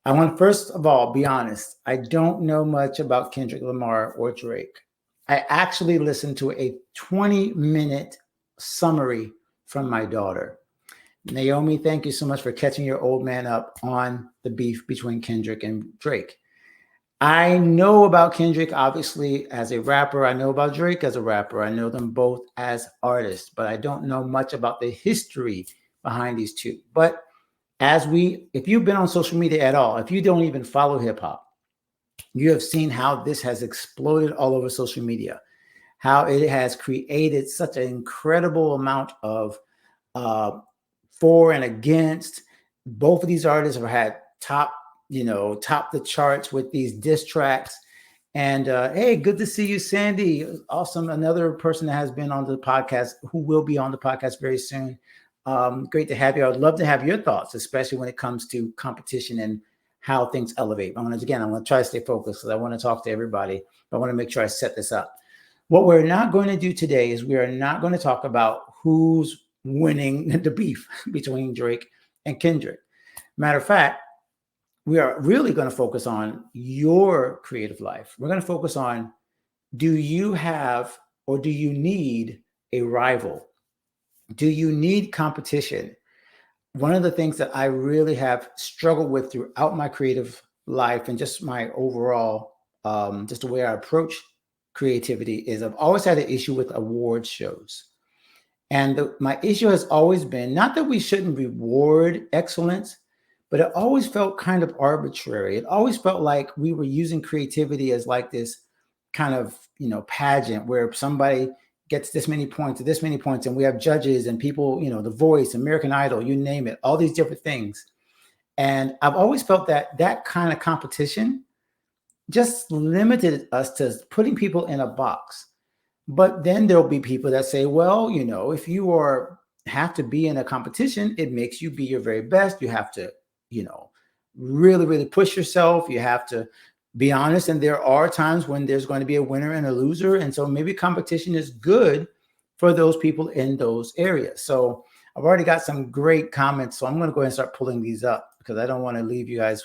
I want to first of all be honest. I don't know much about Kendrick Lamar or Drake. I actually listened to a 20-minute summary from my daughter. Naomi, thank you so much for catching your old man up on the beef between Kendrick and Drake. I know about Kendrick, obviously, as a rapper. I know about Drake as a rapper. I know them both as artists, but I don't know much about the history behind these two. But if you've been on social media at all, if you don't even follow hip hop, you have seen how this has exploded all over social media, how it has created such an incredible amount of uh, for and against. Both of these artists have had top the charts with these diss tracks. And hey, good to see you, Sandy. Awesome. Another person that has been on the podcast, who will be on the podcast very soon. Great to have you. I would love to have your thoughts, especially when it comes to competition and how things elevate. I'm going to try to stay focused because I want to talk to everybody, but I want to make sure I set this up. What we're not going to do today is we are not going to talk about who's winning the beef between Drake and Kendrick. Matter of fact, we are really going to focus on your creative life. We're going to focus on, do you have or do you need a rival? Do you need competition? One of the things that I really have struggled with throughout my creative life and just my overall, just the way I approach creativity is I've always had an issue with award shows. And my issue has always been, not that we shouldn't reward excellence, but it always felt kind of arbitrary. It always felt like we were using creativity as like this kind of, pageant where somebody gets this many points or this many points, and we have judges and people, The Voice, American Idol, you name it, all these different things. And I've always felt that kind of competition just limited us to putting people in a box. But then there'll be people that say, well, if you have to be in a competition, it makes you be your very best. You have to, really, really push yourself. You have to be honest. And there are times when there's going to be a winner and a loser. And so maybe competition is good for those people in those areas. So I've already got some great comments. So I'm going to go ahead and start pulling these up because I don't want to leave you guys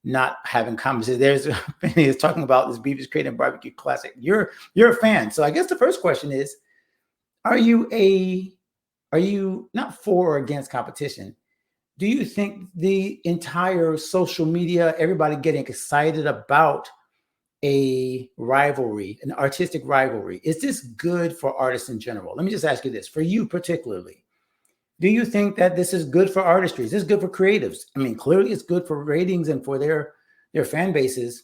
not having conversations. There's Benny is talking about this beef is creating a barbecue classic. You're a fan. So I guess the first question is, are you not for or against competition? Do you think the entire social media, everybody getting excited about a rivalry, an artistic rivalry, is this good for artists in general? Let me just ask you this, for you particularly. Do you think that this is good for artistry? Is this good for creatives? I mean, clearly it's good for ratings and for their fan bases.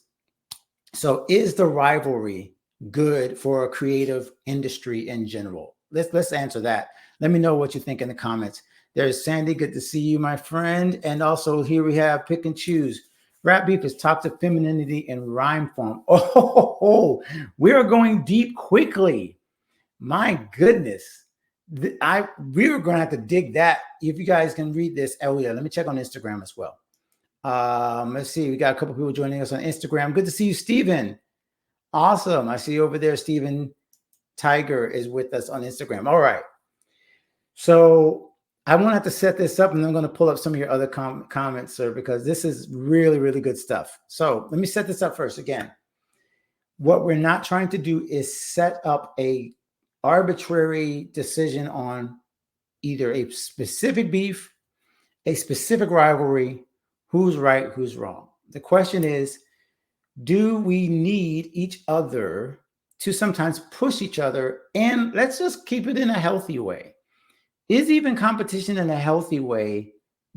So is the rivalry good for a creative industry in general? Let's answer that. Let me know what you think in the comments. There's Sandy. Good to see you, my friend. And also here we have Pick and Choose. Rap beef is toxic femininity in rhyme form. Oh, we are going deep quickly. My goodness. We are going to have to dig that. If you guys can read this. Oh, yeah. Let me check on Instagram as well. Let's see. We got a couple people joining us on Instagram. Good to see you, Steven. Awesome. I see you over there. Steven Tiger is with us on Instagram. All right. So I want to have to set this up, and I'm going to pull up some of your other comments, sir, because this is really, really good stuff. So let me set this up first. Again, what we're not trying to do is set up a arbitrary decision on either a specific beef, a specific rivalry, who's right, who's wrong. The question is, do we need each other to sometimes push each other? And let's just keep it in a healthy way. Is even competition in a healthy way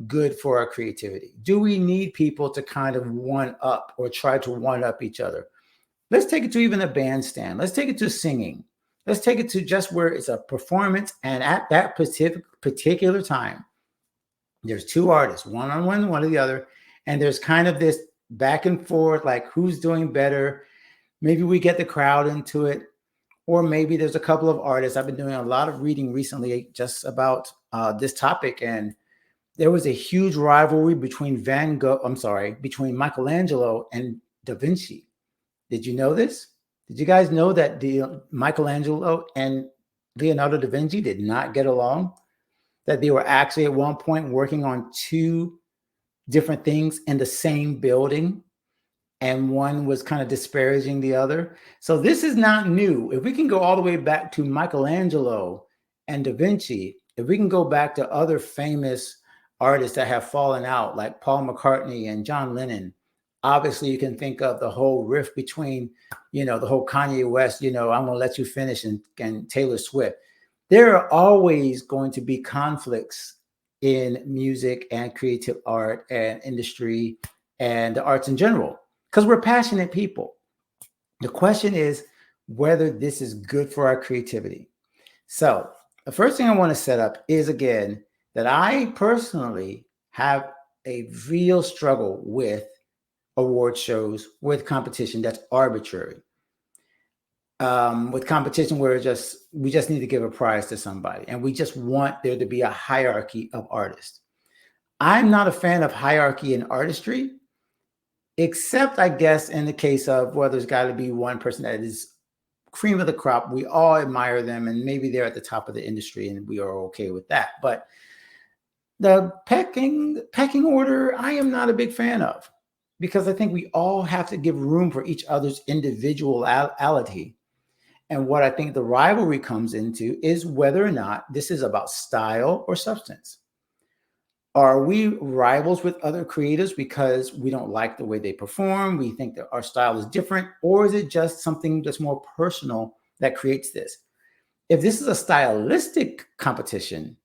good for our creativity? Do we need people to kind of one up or try to one up each other? Let's take it to even a bandstand. Let's take it to singing. Let's take it to just where it's a performance. And at that particular time, there's two artists, one on one or the other. And there's kind of this back and forth, like who's doing better. Maybe we get the crowd into it. Or maybe there's a couple of artists. I've been doing a lot of reading recently just about this topic. And there was a huge rivalry between between Michelangelo and Da Vinci. Did you know this? Did you guys know that Michelangelo and Leonardo da Vinci did not get along? That they were actually at one point working on two different things in the same building, and one was kind of disparaging the other. So this is not new. If we can go all the way back to Michelangelo and Da Vinci, if we can go back to other famous artists that have fallen out, like Paul McCartney and John Lennon, obviously you can think of the whole rift between, the whole Kanye West, I'm going to let you finish, and Taylor Swift. There are always going to be conflicts in music and creative art and industry and the arts in general, because we're passionate people. The question is whether this is good for our creativity. So the first thing I want to set up is, again, that I personally have a real struggle with award shows, with competition that's arbitrary, with competition where we just need to give a prize to somebody, and we just want there to be a hierarchy of artists. I'm not a fan of hierarchy in artistry, except, I guess, in the case of, well, there's got to be one person that is cream of the crop. We all admire them, and maybe they're at the top of the industry, and we are okay with that. But the pecking order, I am not a big fan of, because I think we all have to give room for each other's individuality. And what I think the rivalry comes into is whether or not this is about style or substance. Are we rivals with other creators because we don't like the way they perform? We think that our style is different, or is it just something that's more personal that creates this? If this is a stylistic competition,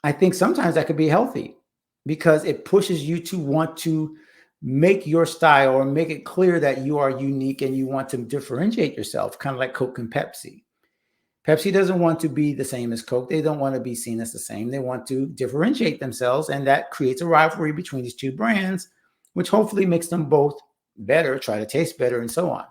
I think sometimes that could be healthy, because it pushes you to want to make your style, or make it clear that you are unique and you want to differentiate yourself, kind of like Coke and Pepsi. Pepsi doesn't want to be the same as Coke. They don't want to be seen as the same. They want to differentiate themselves, and that creates a rivalry between these two brands, which hopefully makes them both better, try to taste better, and so on.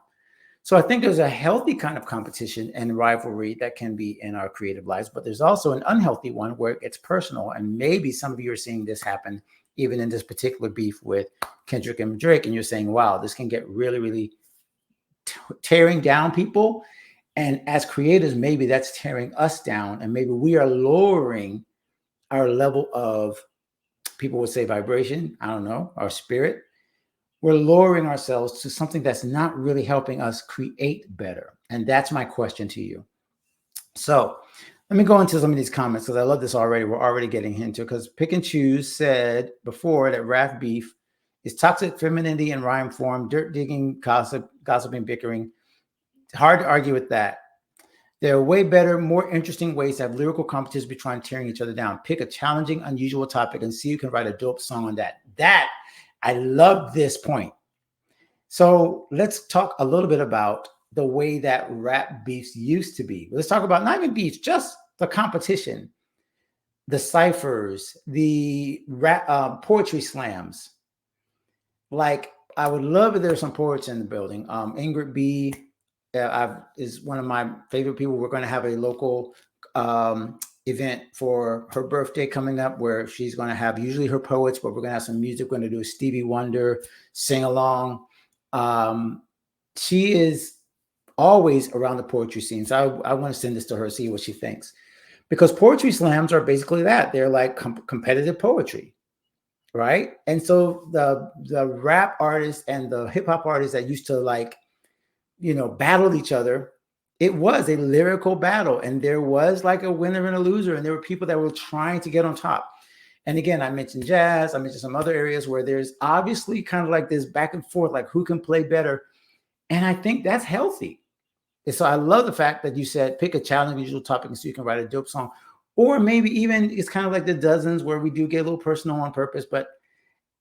So I think there's a healthy kind of competition and rivalry that can be in our creative lives, but there's also an unhealthy one where it gets personal. And maybe some of you are seeing this happen even in this particular beef with Kendrick and Drake, and you're saying, wow, this can get really, really tearing down people. And as creators, maybe that's tearing us down, and maybe we are lowering our level of, people would say, vibration. I don't know, our spirit. We're lowering ourselves to something that's not really helping us create better. And that's my question to you. So let me go into some of these comments, because I love this already. We're already getting into it, because Pick and Choose said before that rap beef is toxic femininity in rhyme form, dirt digging, gossiping, bickering. Hard to argue with that. There are way better, more interesting ways to have lyrical competitions between tearing each other down. Pick a challenging, unusual topic and see who can write a dope song on that. I love this point. So let's talk a little bit about the way that rap beefs used to be. Let's talk about not even beefs, just the competition, the ciphers, the rap, poetry slams. Like, I would love if there's some poets in the building. Ingrid B. Is one of my favorite people. We're going to have a local event for her birthday coming up, where she's going to have usually her poets, but we're going to have some music. We're going to do a Stevie Wonder sing along. She is always around the poetry scene. So I want to send this to her, see what she thinks, because poetry slams are basically that. They're like competitive poetry, right? And so the rap artists and the hip hop artists that used to battled each other, it was a lyrical battle, and there was like a winner and a loser, and there were people that were trying to get on top. And again, I mentioned jazz, I mentioned some other areas where there's obviously kind of like this back and forth, like who can play better. And I think that's healthy. And so I love the fact that you said pick a challenging usual topic so you can write a dope song. Or maybe even it's kind of like the dozens, where we do get a little personal on purpose, but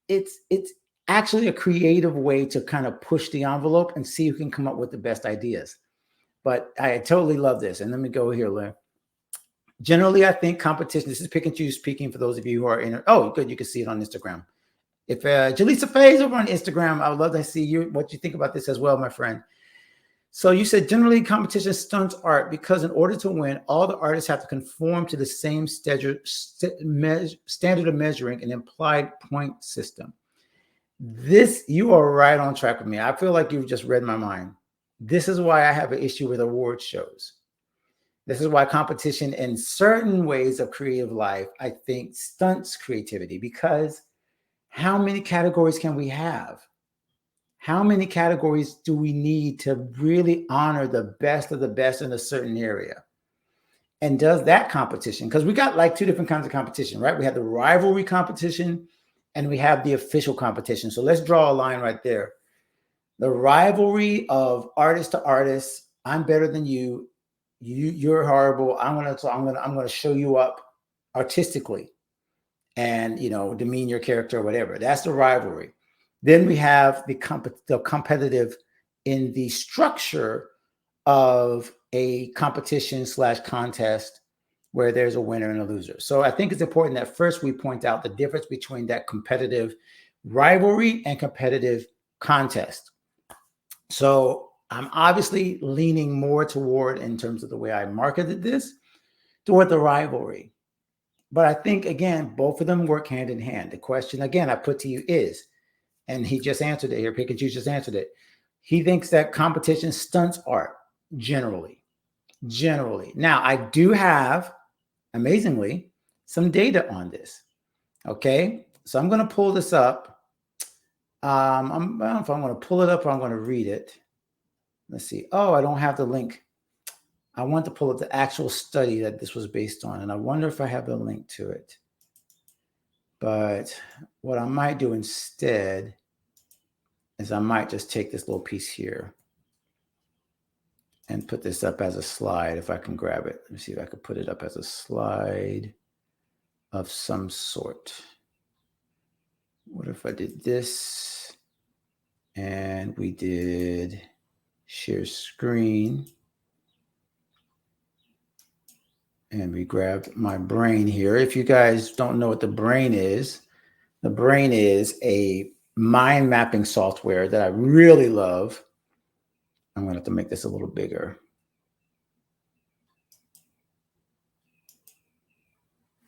it's actually a creative way to kind of push the envelope and see who can come up with the best ideas. But I totally love this. And let me go here, Lynn. Generally, I think competition, this is Pick and Choose speaking for those of you who are in, oh, good, you can see it on Instagram. If Jaleesa Faye is over on Instagram, I would love to see what you think about this as well, my friend. So you said generally competition stunts art because in order to win, all the artists have to conform to the same standard of measuring an implied point system. This, you are right on track with me. I feel like you've just read my mind. This is why I have an issue with award shows. This is why competition in certain ways of creative life, I think, stunts creativity, because how many categories can we have? How many categories do we need to really honor the best of the best in a certain area? And does that competition, because we got like two different kinds of competition, right? We have the rivalry competition and we have the official competition. So let's draw a line right there. The rivalry of artist to artist. I'm better than you. You're horrible. I'm gonna show you up artistically and, you know, demean your character or whatever. That's the rivalry. Then we have the competitive in the structure of a competition / contest where there's a winner and a loser. So I think it's important that first we point out the difference between that competitive rivalry and competitive contest. So I'm obviously leaning more toward, in terms of the way I marketed this, toward the rivalry. But I think, again, both of them work hand in hand. The question, again, I put to you is, and he just answered it here, Pick and Choose just answered it. He thinks that competition stunts art generally. Now, I do have, amazingly, some data on this. Okay, so I'm going to pull this up. I don't know if I'm going to pull it up or I'm going to read it. Let's see. Oh, I don't have the link. I want to pull up the actual study that this was based on, and I wonder if I have the link to it. But what I might do instead is I might just take this little piece here and put this up as a slide if I can grab it. Let me see if I can put it up as a slide of some sort. What if I did this and we did share screen and we grabbed my brain here. If you guys don't know what the brain is a mind mapping software that I really love. I'm going to have to make this a little bigger.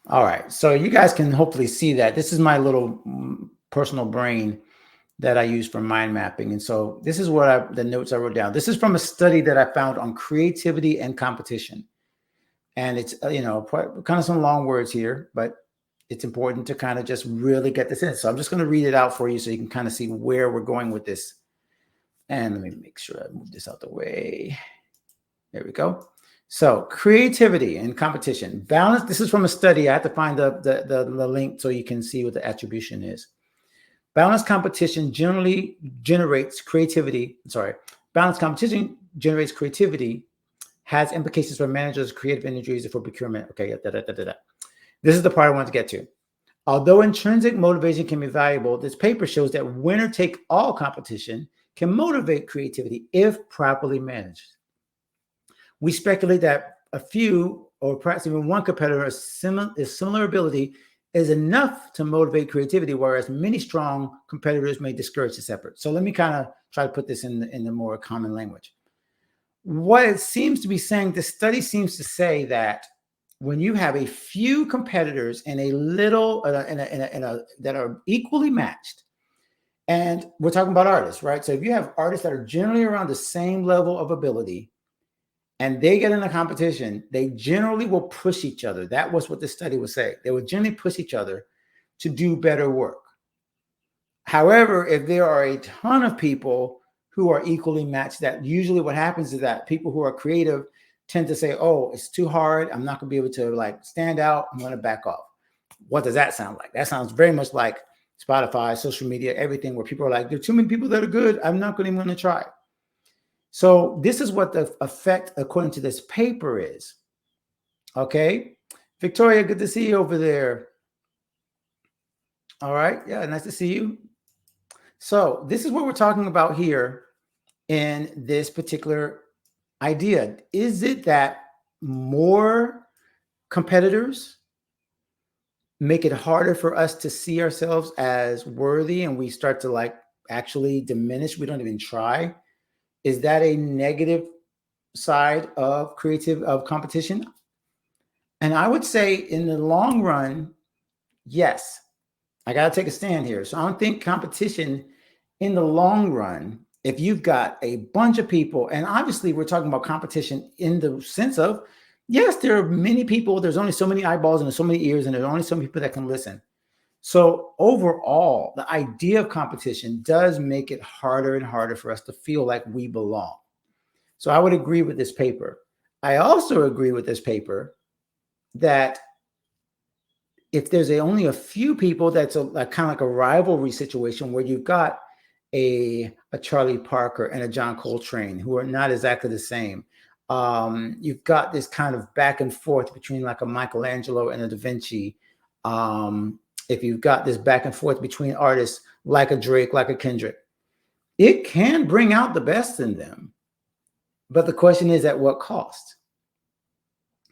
All right, so you guys can hopefully see that. This is my little personal brain that I use for mind mapping. And so this is what the notes I wrote down. This is from a study that I found on creativity and competition. And it's, you know, kind of some long words here, but it's important to kind of just really get this in. So I'm just going to read it out for you so you can kind of see where we're going with this. And let me make sure I move this out the way. There we go. So creativity and competition. Balance. This is from a study. I have to find the link so you can see what the attribution is. Balanced competition generally generates creativity. Balanced competition generates creativity, has implications for managers, creative energies, and for procurement. Okay, This is the part I want to get to. Although intrinsic motivation can be valuable, this paper shows that winner-take-all competition can motivate creativity if properly managed. We speculate that a few, or perhaps even one competitor of similar ability is enough to motivate creativity, whereas many strong competitors may discourage this effort. So let me kind of try to put this in the more common language. What it seems to be saying, the study seems to say that when you have a few competitors in a little, that are equally matched, and we're talking about artists, right? So if you have artists that are generally around the same level of ability, and they get in a competition, they generally will push each other. That was what the study was saying. They would generally push each other to do better work. However, if there are a ton of people who are equally matched, that usually what happens is that people who are creative tend to say, oh, it's too hard. I'm not going to be able to like stand out. I'm going to back off. What does that sound like? That sounds very much like Spotify, social media, everything, where people are like, there are too many people that are good. I'm not going to try. So this is what the effect, according to this paper, is. Okay. Victoria, good to see you over there. All right. Yeah, nice to see you. So this is what we're talking about here in this particular idea. Is it that more competitors make it harder for us to see ourselves as worthy and we start to like actually diminish? We don't even try. Is that a negative side of competition? And I would say in the long run, yes. I got to take a stand here. So I don't think competition in the long run, if you've got a bunch of people, and obviously we're talking about competition in the sense of, yes, there are many people, there's only so many eyeballs and there's so many ears and there's only so many people that can listen. So overall, the idea of competition does make it harder and harder for us to feel like we belong. So I would agree with this paper. I also agree with this paper that if there's only a few people, that's a kind of like a rivalry situation where you've got a Charlie Parker and a John Coltrane who are not exactly the same. You've got this kind of back and forth between like a Michelangelo and a Da Vinci. If you've got this back and forth between artists like a Drake, like a Kendrick, it can bring out the best in them. But the question is, at what cost?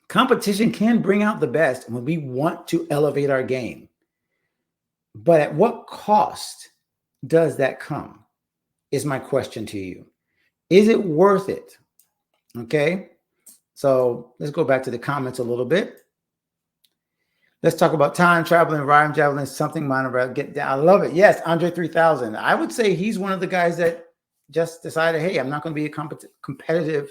Competition can bring out the best when we want to elevate our game. But at what cost does that come? Is my question to you. Is it worth it? Okay. So let's go back to the comments a little bit. Let's talk about time traveling, rhyme javelin, something minor. Get down. I love it. Yes, Andre 3000. I would say he's one of the guys that just decided, hey, I'm not going to be competitive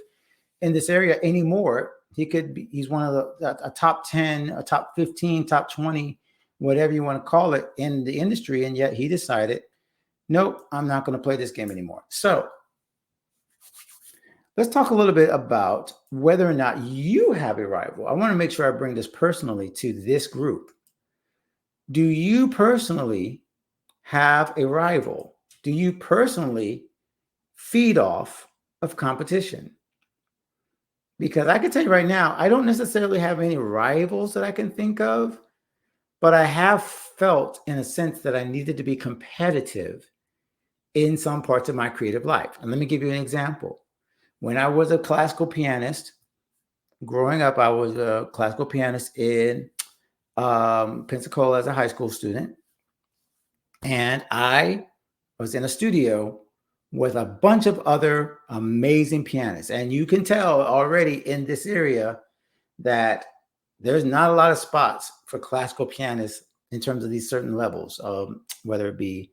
in this area anymore. He could be, he's one of a top 10, a top 15, top 20, whatever you want to call it in the industry. And yet he decided, nope, I'm not going to play this game anymore. So let's talk a little bit about whether or not you have a rival. I want to make sure I bring this personally to this group. Do you personally have a rival? Do you personally feed off of competition? Because I can tell you right now, I don't necessarily have any rivals that I can think of, but I have felt in a sense that I needed to be competitive in some parts of my creative life. And let me give you an example. When I was a classical pianist, growing up, I was a classical pianist in Pensacola as a high school student. And I was in a studio with a bunch of other amazing pianists. And you can tell already in this area that there's not a lot of spots for classical pianists in terms of these certain levels, whether it be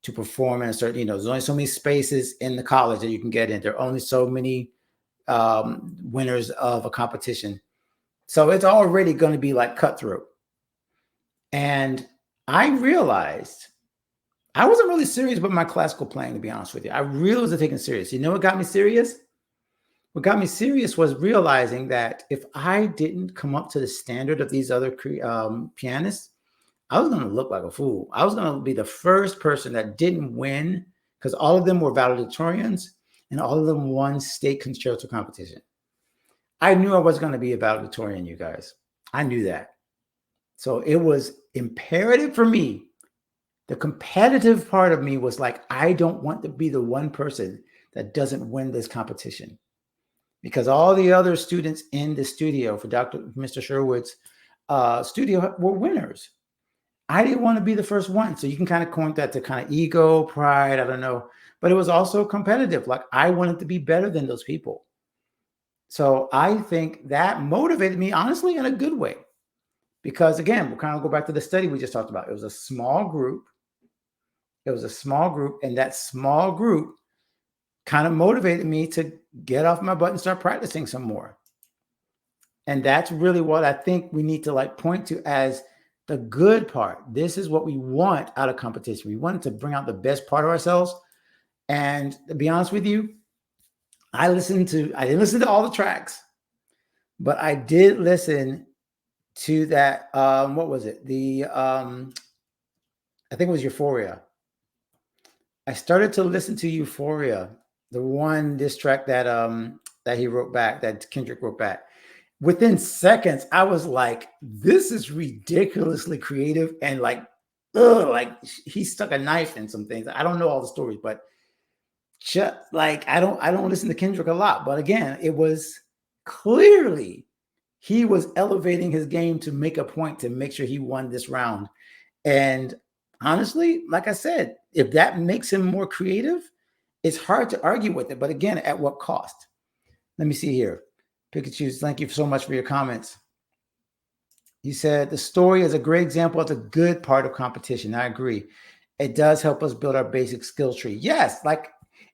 to perform in a certain, there's only so many spaces in the college that you can get in. There are only so many winners of a competition. So it's already going to be like cutthroat. And I realized I wasn't really serious about my classical playing, to be honest with you. I really wasn't taking it serious. You know what got me serious? What got me serious was realizing that if I didn't come up to the standard of these other pianists, I was going to look like a fool. I was going to be the first person that didn't win because all of them were valedictorians and all of them won state concerto competition. I knew I was going to be a valedictorian, you guys. I knew that. So it was imperative for me. The competitive part of me was like, I don't want to be the one person that doesn't win this competition, because all the other students in the studio for Mr. Sherwood's studio were winners. I didn't want to be the first one. So you can kind of point that to kind of ego, pride, I don't know. But it was also competitive. Like I wanted to be better than those people. So I think that motivated me, honestly, in a good way. Because again, we'll kind of go back to the study we just talked about. It was a small group. And that small group kind of motivated me to get off my butt and start practicing some more. And that's really what I think we need to like point to as the good part. This is what we want out of competition. We want to bring out the best part of ourselves. And to be honest with you, I didn't listen to all the tracks, but I did listen to that. What was it? I think it was Euphoria. I started to listen to Euphoria, the one diss track that he wrote back, that Kendrick wrote back. Within seconds, I was like, this is ridiculously creative and like he stuck a knife in some things. I don't know all the stories, but just like I don't listen to Kendrick a lot. But again, it was clearly he was elevating his game to make a point to make sure he won this round. And honestly, like I said, if that makes him more creative, it's hard to argue with it. But again, at what cost? Let me see here. Pikachu, thank you so much for your comments. You said the story is a great example of the good part of competition. I agree. It does help us build our basic skill tree. Yes,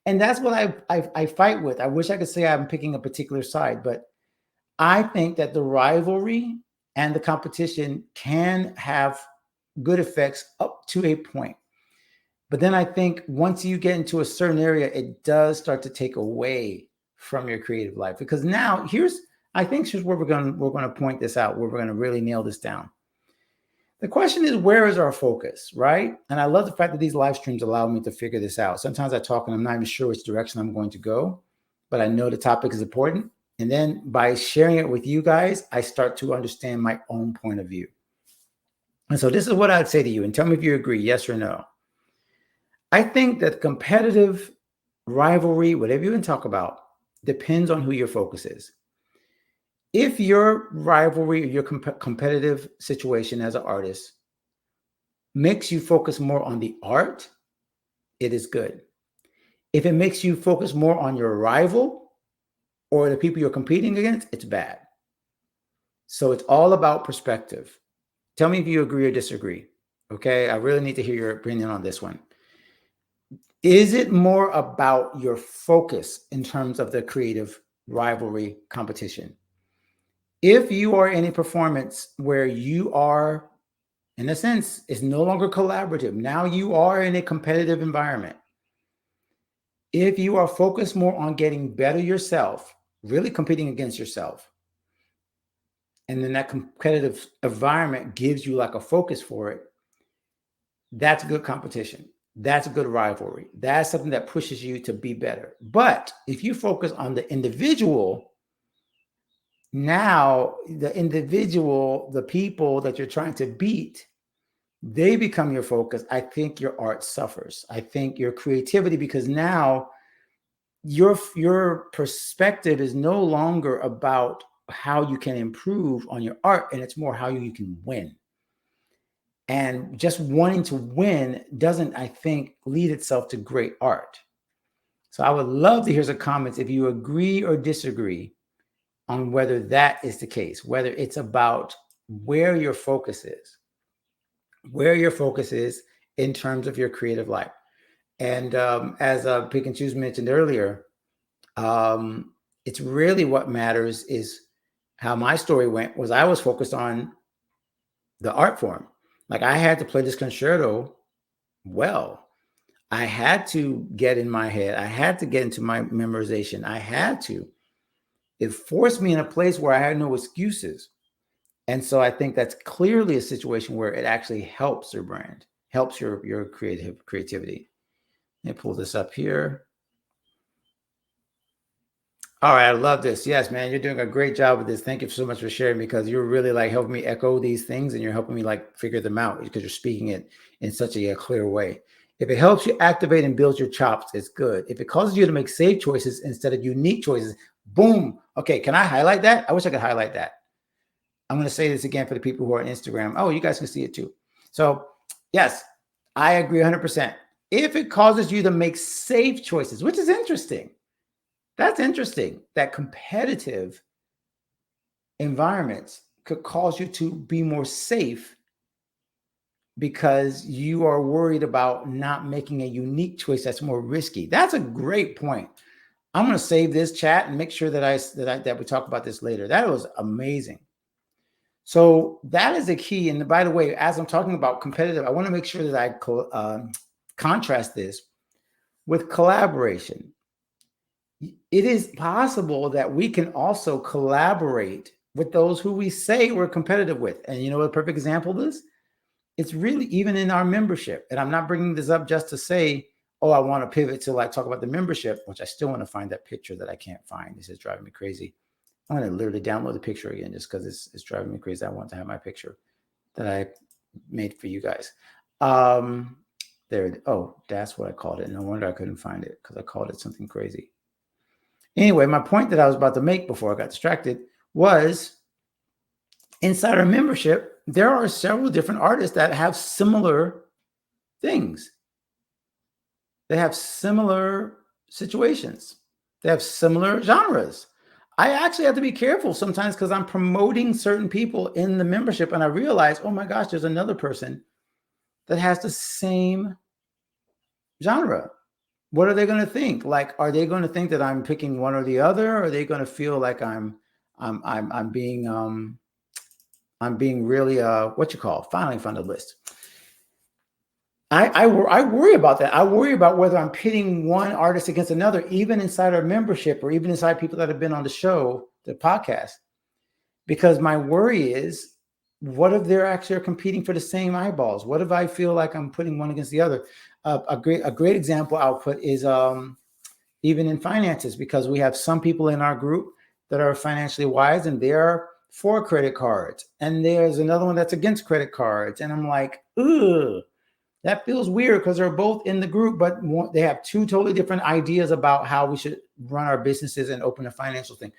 and that's what I fight with. I wish I could say I'm picking a particular side, but I think that the rivalry and the competition can have good effects up to a point. But then I think once you get into a certain area, it does start to take away from your creative life. Because now I think here's where we're going to point this out, where we're going to really nail this down. The question is, where is our focus, right? And I love the fact that these live streams allow me to figure this out. Sometimes I talk and I'm not even sure which direction I'm going to go, but I know the topic is important. And then by sharing it with you guys, I start to understand my own point of view. And so this is what I'd say to you, and tell me if you agree, yes or no. I think that competitive rivalry, whatever you can talk about, depends on who your focus is. If your rivalry or your competitive situation as an artist makes you focus more on the art, it is good. If it makes you focus more on your rival or the people you're competing against, it's bad. So it's all about perspective. Tell me if you agree or disagree. Okay, I really need to hear your opinion on this one. Is it more about your focus in terms of the creative rivalry competition? If you are in a performance where you are, in a sense, it's no longer collaborative. Now you are in a competitive environment. If you are focused more on getting better yourself, really competing against yourself, and then that competitive environment gives you like a focus for it, that's good competition. That's a good rivalry. That's something that pushes you to be better. But if you focus on the individual, now the people that you're trying to beat, they become your focus. I think your art suffers. I think your creativity, because now your perspective is no longer about how you can improve on your art, and it's more how you can win. And just wanting to win doesn't, I think, lead itself to great art. So I would love to hear some comments if you agree or disagree on whether that is the case, whether it's about where your focus is in terms of your creative life. And as Pick and Choose mentioned earlier, it's really what matters is how my story went. Was I was focused on the art form. Like I had to play this concerto well. I had to get in my head. I had to get into my memorization. It forced me in a place where I had no excuses. And so I think that's clearly a situation where it actually helps your brand, helps your creativity. Let me pull this up here. All right, I love this. Yes, man, you're doing a great job with this. Thank you so much for sharing, because you're really like helping me echo these things, and you're helping me like figure them out because you're speaking it in such a clear way. If it helps you activate and build your chops, it's good. If it causes you to make safe choices instead of unique choices, boom. Okay, can I highlight that? I wish I could highlight that. I'm going to say this again for the people who are on Instagram. Oh, you guys can see it too. So yes, I agree 100%. If it causes you to make safe choices, which is interesting. That's interesting. That competitive environments could cause you to be more safe because you are worried about not making a unique choice that's more risky. That's a great point. I'm going to save this chat and make sure that we talk about this later. That was amazing. So that is the key. And by the way, as I'm talking about competitive, I want to make sure that I contrast this with collaboration. It is possible that we can also collaborate with those who we say we're competitive with. And you know what a perfect example is? It's really even in our membership. And I'm not bringing this up just to say, oh, I want to pivot to like talk about the membership, which I still want to find that picture that I can't find. This is driving me crazy. I'm going to literally download the picture again just because it's driving me crazy. I want to have my picture that I made for you guys. Oh, that's what I called it. No wonder I couldn't find it, because I called it something crazy. Anyway, my point that I was about to make before I got distracted was inside our membership, there are several different artists that have similar things. They have similar situations. They have similar genres. I actually have to be careful sometimes because I'm promoting certain people in the membership, and I realize, oh my gosh, there's another person that has the same genre. What are they going to think? Like, are they going to think that I'm picking one or the other? Or are they going to feel like I'm being really finally found a list. I worry about that. I worry about whether I'm pitting one artist against another, even inside our membership or even inside people that have been on the show, the podcast, because my worry is, what if they're actually competing for the same eyeballs? What if I feel like I'm putting one against the other? A great example I'll put is even in finances, because we have some people in our group that are financially wise and they're for credit cards, and there's another one that's against credit cards, and I'm like, ugh. That feels weird because they're both in the group, but they have two totally different ideas about how we should run our businesses and open a financial thing.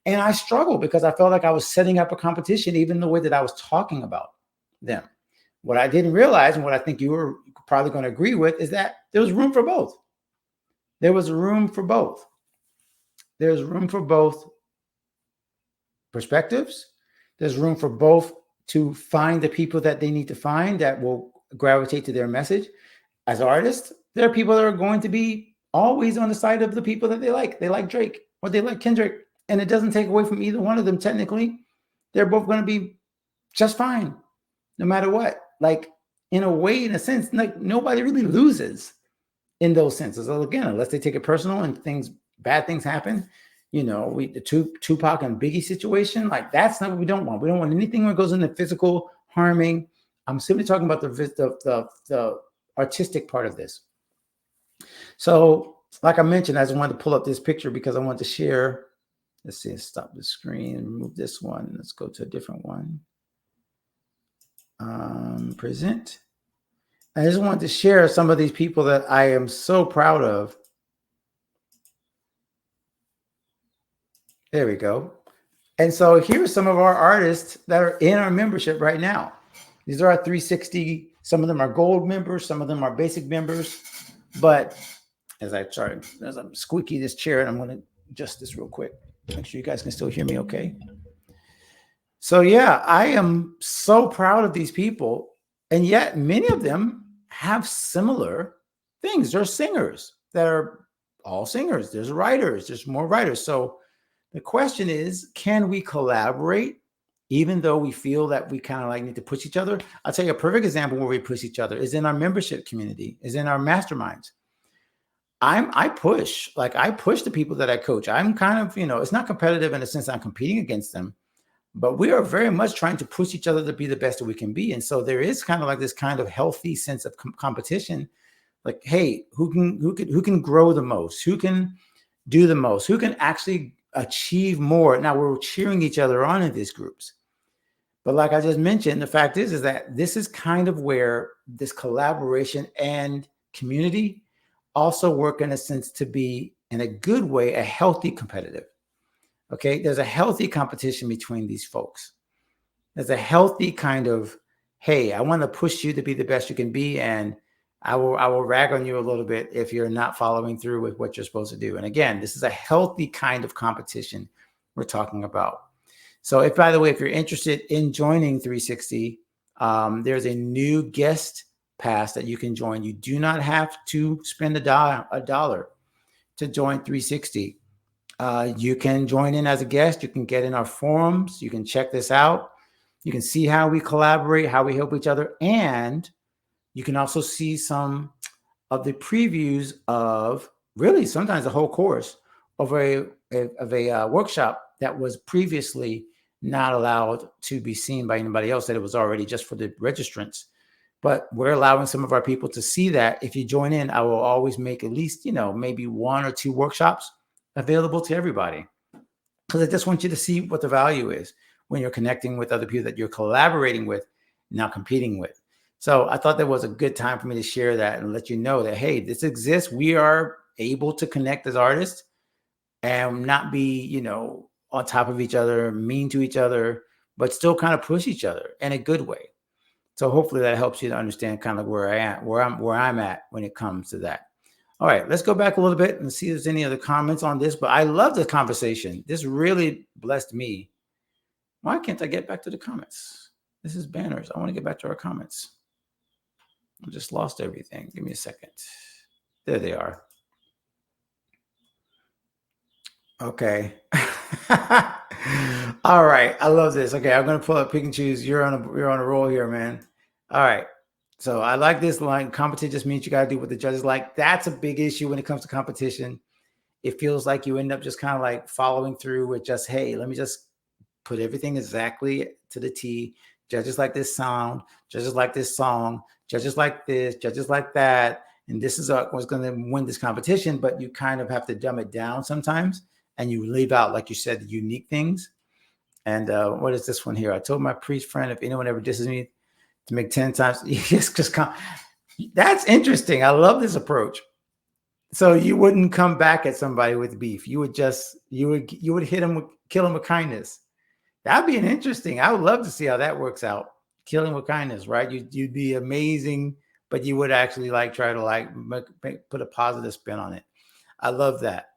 And I struggled because I felt like I was setting up a competition, even the way that I was talking about them. What I didn't realize, and what I think you were probably going to agree with, is that there was room for both. There was room for both. There's room for both perspectives. There's room for both to find the people that they need to find that will gravitate to their message. As artists, there are people that are going to be always on the side of the people that they like. They like Drake or they like Kendrick, and it doesn't take away from either one of them. Technically, they're both going to be just fine, no matter what. Like, in a way, in a sense, like nobody really loses in those senses. So again, unless they take it personal and bad things happen, the Tupac and Biggie situation, like that's not what we don't want. We don't want anything that goes into physical harming. I'm simply talking about the artistic part of this. So, like I mentioned, I just wanted to pull up this picture because I want to share. Let's see, stop the screen and remove this one. Let's go to a different one. Present. I just wanted to share some of these people that I am so proud of. There we go. And so here's some of our artists that are in our membership right now. These are our 360. Some of them are gold members. Some of them are basic members. But as I'm squeaky this chair, and I'm going to adjust this real quick. Make sure you guys can still hear me okay. So yeah, I am so proud of these people. And yet many of them have similar things. They're singers that are all singers. There's writers. There's more writers. So the question is, can we collaborate even though we feel that we kind of like need to push each other? I'll tell you a perfect example where we push each other is in our membership community, is in our masterminds. I push the people that I coach. I'm kind of, it's not competitive in the sense I'm competing against them, but we are very much trying to push each other to be the best that we can be. And so there is kind of like this kind of healthy sense of competition. Like, hey, who can grow the most? Who can do the most? Who can actually achieve more? Now we're cheering each other on in these groups. But like I just mentioned, the fact is that this is kind of where this collaboration and community also work in a sense to be, in a good way, a healthy competitive. Okay, there's a healthy competition between these folks. There's a healthy kind of, hey, I want to push you to be the best you can be, and I will rag on you a little bit if you're not following through with what you're supposed to do. And again, this is a healthy kind of competition we're talking about. So if, by the way, if you're interested in joining 360, there's a new guest pass that you can join. You do not have to spend a dollar to join 360. You can join in as a guest. You can get in our forums. You can check this out. You can see how we collaborate, how we help each other. And you can also see some of the previews of really sometimes the whole course of a workshop that was previously not allowed to be seen by anybody else, that it was already just for the registrants. But we're allowing some of our people to see that. If you join in, I will always make at least, maybe 1 or 2 workshops available to everybody, because I just want you to see what the value is when you're connecting with other people that you're collaborating with, not competing with. So I thought that was a good time for me to share that and let you know that, hey, this exists. We are able to connect as artists and not be, on top of each other, mean to each other, but still kind of push each other in a good way. So hopefully that helps you to understand kind of where I'm at when it comes to that. All right, let's go back a little bit and see if there's any other comments on this. But I love the conversation. This really blessed me. Why can't I get back to the comments? This is banners. I want to get back to our comments. I just lost everything. Give me a second. There they are. Okay. All right. I love this. Okay, I'm gonna pull up pick and choose. You're on a roll here, man. All right. So I like this line. Competition just means you got to do what the judges like. That's a big issue when it comes to competition. It feels like you end up just kind of like following through with just, hey, let me just put everything exactly to the T. Judges like this sound, judges like this song, judges like this, judges like that. And this is what's going to win this competition. But you kind of have to dumb it down sometimes. And you leave out, like you said, the unique things. And what is this one here? I told my priest friend, if anyone ever disses me, to make 10 times. Just come. That's interesting. I love this approach. So you wouldn't come back at somebody with beef. You would just, you would hit them, kill them with kindness. That'd be an interesting. I would love to see how that works out. Killing with kindness, right? You'd be amazing, but you would actually like try to like put a positive spin on it. I love that.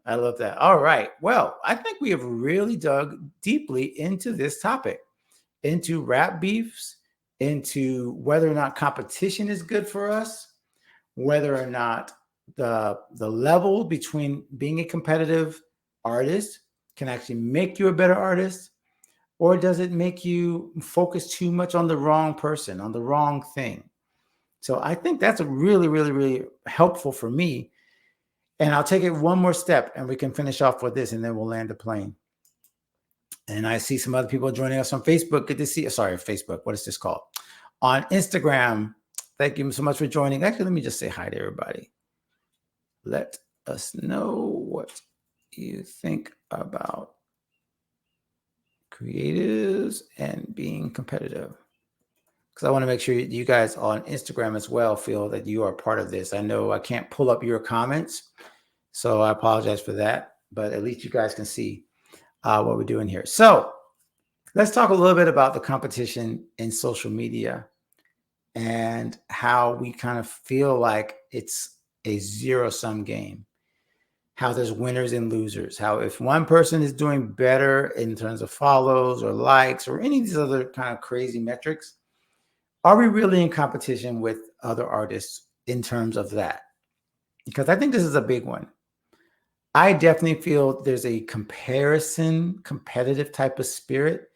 I love that. All right. Well, I think we have really dug deeply into this topic, into rap beefs, into whether or not competition is good for us, whether or not the level between being a competitive artist can actually make you a better artist, or does it make you focus too much on the wrong person, on the wrong thing? So I think that's a really, really, really helpful for me. And I'll take it one more step and we can finish off with this and then we'll land the plane. And I see some other people joining us on Facebook. Good to see you. Sorry, Facebook. What is this called? On Instagram. Thank you so much for joining. Actually, let me just say hi to everybody. Let us know what you think about creatives and being competitive. Because I want to make sure you guys on Instagram as well feel that you are part of this. I know I can't pull up your comments, so I apologize for that. But at least you guys can see what we're doing here. So let's talk a little bit about the competition in social media and how we kind of feel like it's a zero-sum game. How there's winners and losers. How if one person is doing better in terms of follows or likes or any of these other kind of crazy metrics, are we really in competition with other artists in terms of that? Because I think this is a big one. I definitely feel there's a competitive type of spirit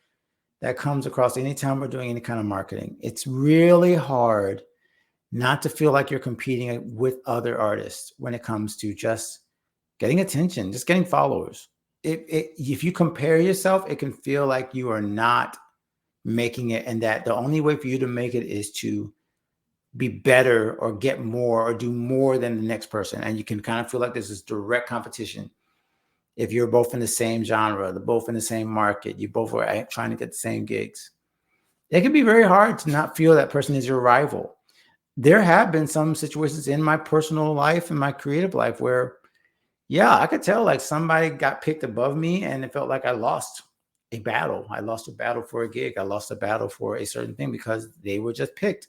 that comes across anytime we're doing any kind of marketing. It's really hard not to feel like you're competing with other artists when it comes to just getting attention, just getting followers. If you compare yourself, it can feel like you are not making it, and that the only way for you to make it is to be better or get more or do more than the next person. And you can kind of feel like this is direct competition. If you're both in the same genre, they're both in the same market, you both are trying to get the same gigs. It can be very hard to not feel that person is your rival. There have been some situations in my personal life and my creative life where, yeah, I could tell like somebody got picked above me and it felt like I lost a battle. I lost a battle for a gig. I lost a battle for a certain thing because they were just picked.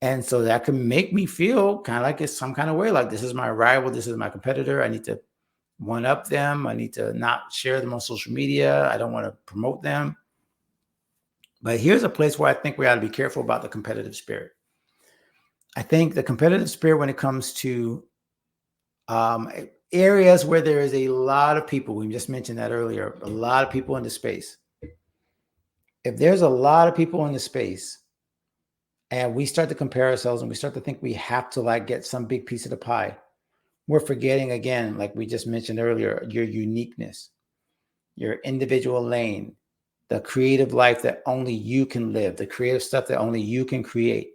And so that can make me feel kind of like it's some kind of way, like this is my rival, this is my competitor. I need to one up them. I need to not share them on social media. I don't want to promote them. But here's a place where I think we ought to be careful about the competitive spirit. I think the competitive spirit when it comes to areas where there is a lot of people, we just mentioned that earlier, a lot of people in the space. If there's a lot of people in the space and we start to compare ourselves and we start to think we have to like get some big piece of the pie, we're forgetting again, like we just mentioned earlier, your uniqueness, your individual lane, the creative life that only you can live, the creative stuff that only you can create.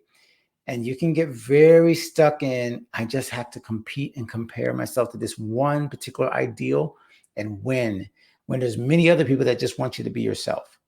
And you can get very stuck in, I just have to compete and compare myself to this one particular ideal and win, when there's many other people that just want you to be yourself.